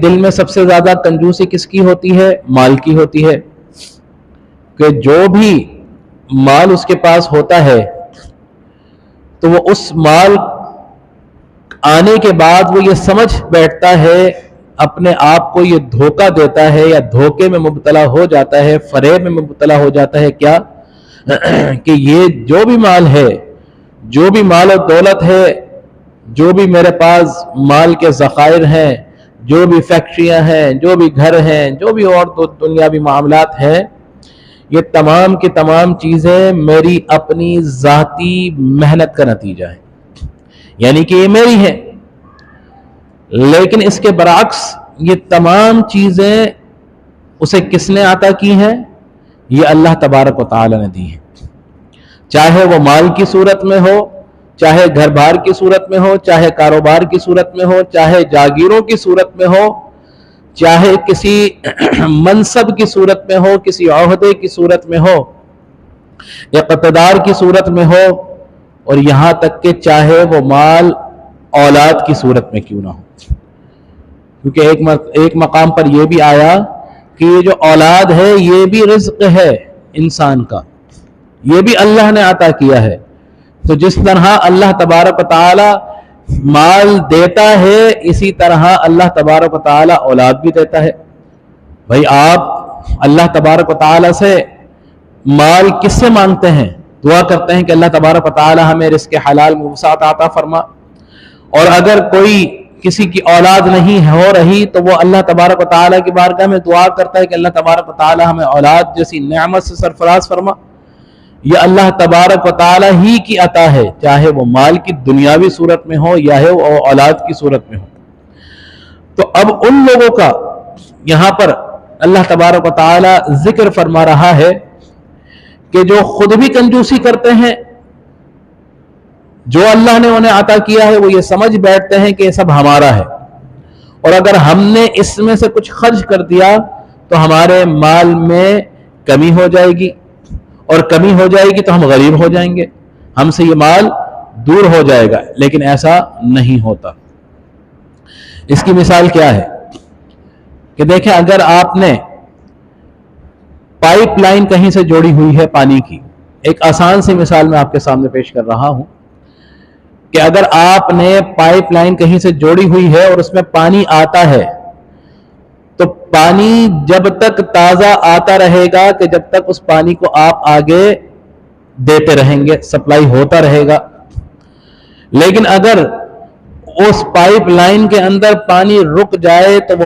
دل میں سب سے زیادہ کنجوسی کس کی ہوتی ہے؟ مال کی ہوتی ہے، کہ جو بھی مال اس کے پاس ہوتا ہے تو وہ اس مال آنے کے بعد وہ یہ سمجھ بیٹھتا ہے، اپنے آپ کو یہ دھوکہ دیتا ہے یا دھوکے میں مبتلا ہو جاتا ہے، فریب میں مبتلا ہو جاتا ہے، کیا کہ یہ جو بھی مال ہے، جو بھی مال و دولت ہے، جو بھی میرے پاس مال کے ذخائر ہیں، جو بھی فیکٹریاں ہیں، جو بھی گھر ہیں، جو بھی اور دنیاوی معاملات ہیں، یہ تمام کی تمام چیزیں میری اپنی ذاتی محنت کا نتیجہ ہے، یعنی کہ یہ میری ہے۔ لیکن اس کے برعکس یہ تمام چیزیں اسے کس نے عطا کی ہیں؟ یہ اللہ تبارک و تعالی نے دی ہیں، چاہے وہ مال کی صورت میں ہو، چاہے گھر بار کی صورت میں ہو، چاہے کاروبار کی صورت میں ہو، چاہے جاگیروں کی صورت میں ہو، چاہے کسی منصب کی صورت میں ہو، کسی عہدے کی صورت میں ہو، اقتدار کی صورت میں ہو، اور یہاں تک کہ چاہے وہ مال اولاد کی صورت میں کیوں نہ ہو، کیونکہ ایک مقام پر یہ بھی آیا کہ یہ جو اولاد ہے یہ بھی رزق ہے انسان کا، یہ بھی اللہ نے عطا کیا ہے۔ تو جس طرح اللہ تبارک و تعالی مال دیتا ہے، اسی طرح اللہ تبارک و تعالی اولاد بھی دیتا ہے۔ بھائی آپ اللہ تبارک و تعالی سے مال کس سے مانگتے ہیں؟ دعا کرتے ہیں کہ اللہ تبارک و تعالی ہمیں رزق حلال میں وسعت عطا فرما، اور اگر کوئی کسی کی اولاد نہیں ہو رہی تو وہ اللہ تبارک و تعالی کی بارگاہ میں دعا کرتا ہے کہ اللہ تبارک و تعالی ہمیں اولاد جیسی نعمت سے سرفراز فرما۔ یہ اللہ تبارک و تعالی ہی کی عطا ہے، چاہے وہ مال کی دنیاوی صورت میں ہو یا ہے وہ اولاد کی صورت میں ہو۔ تو اب ان لوگوں کا یہاں پر اللہ تبارک و تعالی ذکر فرما رہا ہے کہ جو خود بھی کنجوسی کرتے ہیں، جو اللہ نے انہیں عطا کیا ہے وہ یہ سمجھ بیٹھتے ہیں کہ یہ سب ہمارا ہے، اور اگر ہم نے اس میں سے کچھ خرچ کر دیا تو ہمارے مال میں کمی ہو جائے گی، اور کمی ہو جائے گی تو ہم غریب ہو جائیں گے، ہم سے یہ مال دور ہو جائے گا۔ لیکن ایسا نہیں ہوتا۔ اس کی مثال کیا ہے کہ دیکھیں، اگر آپ نے پائپ لائن کہیں سے جوڑی ہوئی ہے پانی کی، ایک آسان سی مثال میں آپ کے سامنے پیش کر رہا ہوں کہ اگر آپ نے پائپ لائن کہیں سے جوڑی ہوئی ہے اور اس میں پانی آتا ہے، تو پانی جب تک تازہ آتا رہے گا کہ جب تک اس پانی کو آپ آگے دیتے رہیں گے، سپلائی ہوتا رہے گا۔ لیکن اگر اس پائپ لائن کے اندر پانی رک جائے تو وہ